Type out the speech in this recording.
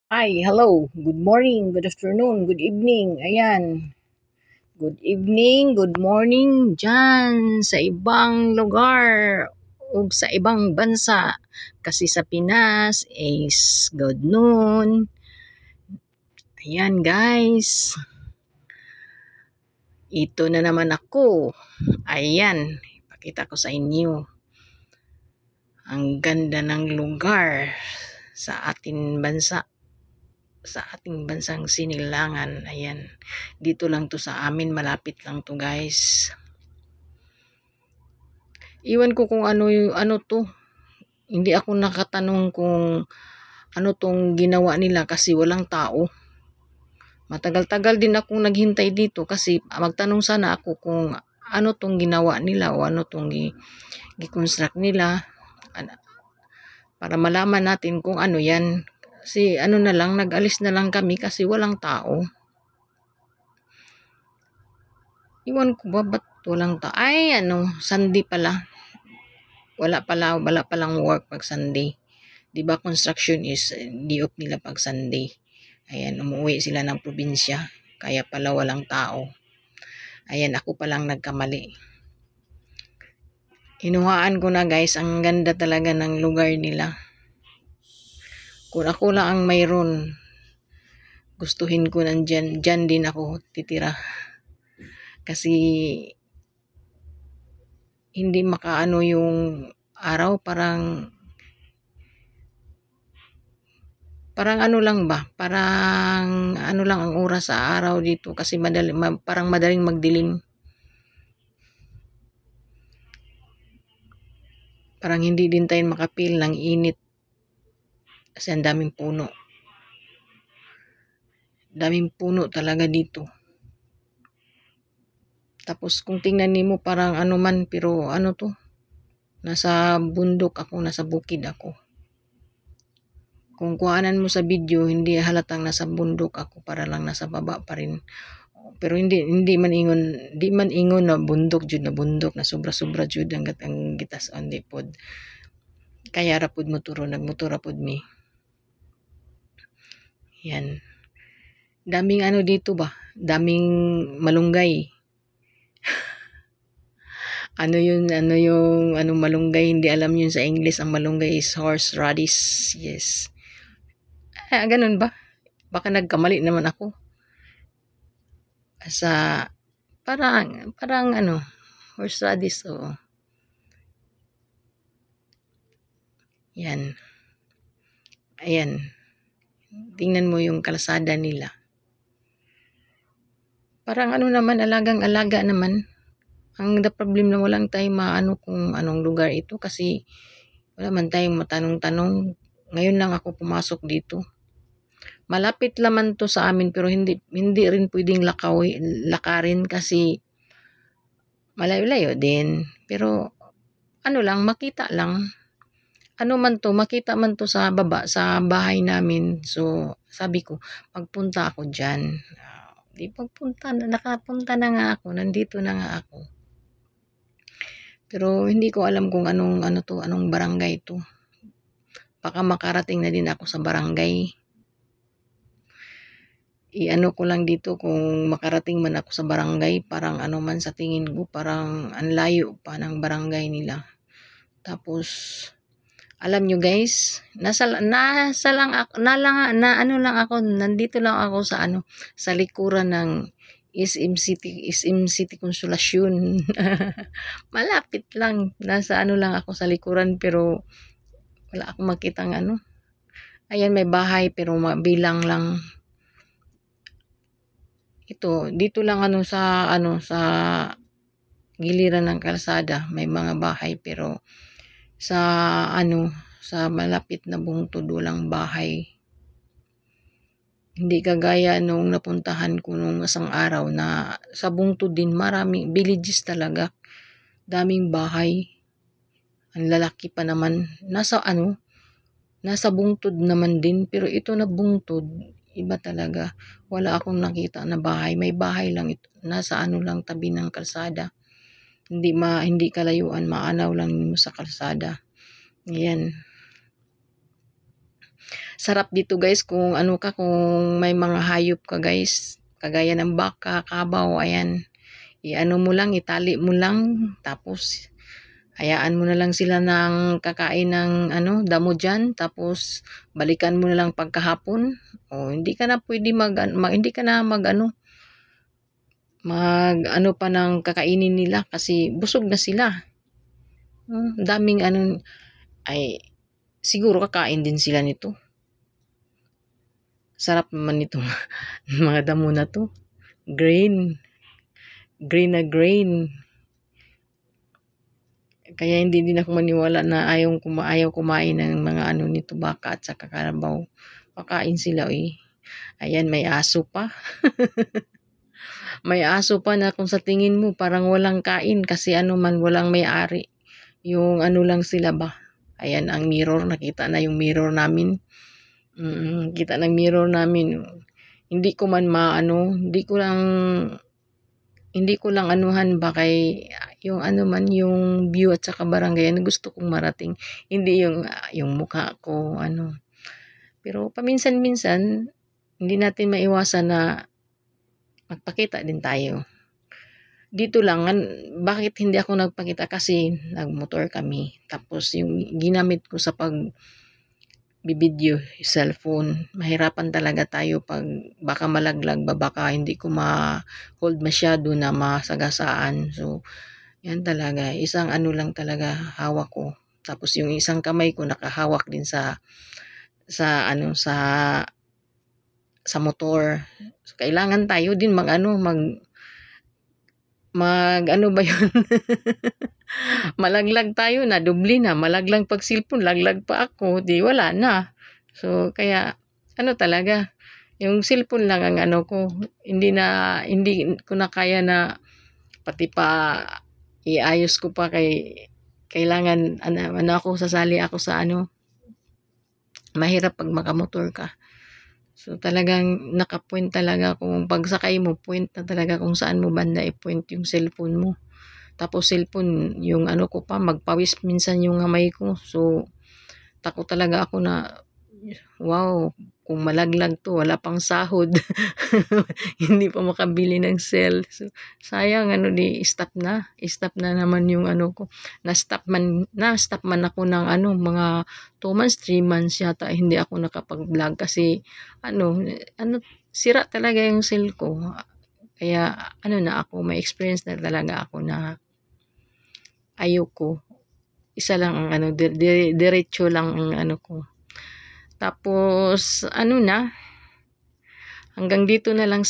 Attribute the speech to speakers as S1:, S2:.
S1: Hi, hello, good morning, good afternoon, good evening, ayan. Good evening, good morning dyan sa ibang lugar o sa ibang bansa. Kasi sa Pinas is good noon. Ayan guys, ito na naman ako. Ayan, ipakita ko sa inyo. Ang ganda ng lugar sa ating bansa. Sa ating bansang Sinilangan. Ayan. Dito lang to sa amin. Malapit lang to guys. Iwan ko kung ano to. Hindi ako nakatanong kung ano tong ginawa nila kasi walang tao. Matagal-tagal din akong naghintay dito kasi magtanong sana ako kung ano tong ginawa nila o ano tong gi-construct nila para malaman natin kung ano yan. Kasi ano na lang, nag-alis na lang kami kasi walang tao. Iwan ko ba ba't walang tao? Ay, Sunday pala. Wala palang work pag Sunday. 'Di ba construction is day off nila pag Sunday. Ayan, umuwi sila ng probinsya. Kaya pala walang tao. Ayan, ako palang nagkamali. Hinuhaan ko na guys, ang ganda talaga ng lugar nila. Kung ako lang ang mayroon, gustuhin ko dyan din ako titira. Kasi hindi makaano yung araw, parang ano lang ba? Parang ano lang ang oras sa araw dito kasi parang madaling magdilim. Parang hindi din tayo makapil ng init kasi ang daming puno. Daming puno talaga dito. Tapos kung tingnan nimo parang ano man pero ano to? Nasa bundok ako, nasa bukid ako. Kung kuhanan mo sa video, hindi halatang nasa bundok ako, para lang nasa baba pa rin. Pero hindi man ingon na bundok jud na bundok na sobra-sobra jud ang gitas on di pod. Kaya ra pud motoro nagmotor ra pud mi. Yan. Daming ano dito ba? Daming malunggay. Anong malunggay? Hindi alam yun sa English. Ang malunggay is horseradish. Yes. Ganun ba? Baka nagkamali naman ako. Sa parang horseradish. So, yan. Ayan. Tingnan mo yung kalsada nila. Parang naman, alagang-alaga naman. Ang the problem na walang tayong maano kung anong lugar ito kasi wala man tayong matanong-tanong. Ngayon lang ako pumasok dito. Malapit naman to sa amin pero hindi rin pwedeng lakarin kasi malayo-layo din. Pero ano lang, makita lang. Ano man to, makita man to sa baba, sa bahay namin. So, sabi ko, magpunta ako dyan. Di nakapunta na nga ako, nandito na nga ako. Pero hindi ko alam kung anong barangay to. Baka makarating na din ako sa barangay. Iano ko lang dito kung makarating man ako sa barangay, parang ano man sa tingin ko, parang ang layo pa ng barangay nila. Tapos, alam nyo guys, nandito lang ako sa likuran ng SM City Consolacion. Malapit lang, nasa lang ako sa likuran pero wala akong makitang Ayan, may bahay pero bilang lang. Ito, dito lang sa giliran ng kalsada, may mga bahay pero sa malapit na bungtod walang bahay. Hindi kagaya nung napuntahan ko nung isang araw na sa bungtod din maraming villages talaga. Daming bahay. Ang lalaki pa naman. Nasa bungtod naman din pero ito na bungtod, iba talaga. Wala akong nakita na bahay. May bahay lang ito. Nasa lang tabi ng kalsada. Hindi kalayuan, maanaw lang mo sa kalsada. Ayan. Sarap dito guys kung ano ka, kung may mga hayop ka guys, kagaya ng baka, kabaw, ayan. I-ano mo lang, itali mo lang, tapos hayaan mo na lang sila ng kakain ng ano, damo dyan, tapos balikan mo na lang pagkahapon. O hindi ka na pwede hindi ka na mag ano pa ng kakainin nila kasi busog na sila. Daming ano, ay siguro kakain din sila nito. Sarap naman nito mga damo na to. Green na green. Kaya hindi din ako maniwala na ayaw kumain ng mga ano nito, baka at saka karabaw. Pakain sila eh. Ayan, may aso pa. May aso pa na kung sa tingin mo parang walang kain kasi ano man, walang may-ari. Yung ano lang sila ba. Ayan ang mirror, nakita na yung mirror namin. Kita ng mirror namin. Hindi ko man hindi ko lang anuhan ba kay yung ano man, yung view at saka barangay na gusto kong marating. Hindi yung mukha ko ano. Pero paminsan-minsan hindi natin maiwasan na magpakita din tayo. Dito lang, bakit hindi ako nagpakita? Kasi nagmotor kami. Tapos yung ginamit ko sa bibidyo, cellphone. Mahirapan talaga tayo pag baka malaglag ba, baka hindi ko ma-hold masyado na masagasaan. So, yan talaga. Isang ano lang talaga hawak ko. Tapos yung isang kamay ko nakahawak din sa motor. So, kailangan tayo din mag ano ba yun? Malaglag tayo na, dubli na. Malaglag pag cellphone, laglag pa ako. Di wala na. So, kaya, ano talaga, yung cellphone lang ang ano ko. Hindi ko na kaya na pati pa iayos ko pa kailangan, ako, sasali ako sa ano. Mahirap pag makamotor ka. So, talagang nakapoint talaga kung pagsakay mo, point na talaga kung saan mo banda i-point yung cellphone mo. Tapos cellphone, yung ano ko pa, magpawis minsan yung kamay ko. So, takot talaga ako na, wow, kung malaglag to, wala pang sahod. Hindi pa makabili ng cell. So, sayang, stop na naman yung ano ko. Na-stop man ako ng mga 2 months, 3 months yata, hindi ako nakapag-vlog kasi, sira talaga yung cell ko. Kaya, may experience na talaga ako na ayoko. Isa lang ang diretso lang ang ko. Tapos, hanggang dito na lang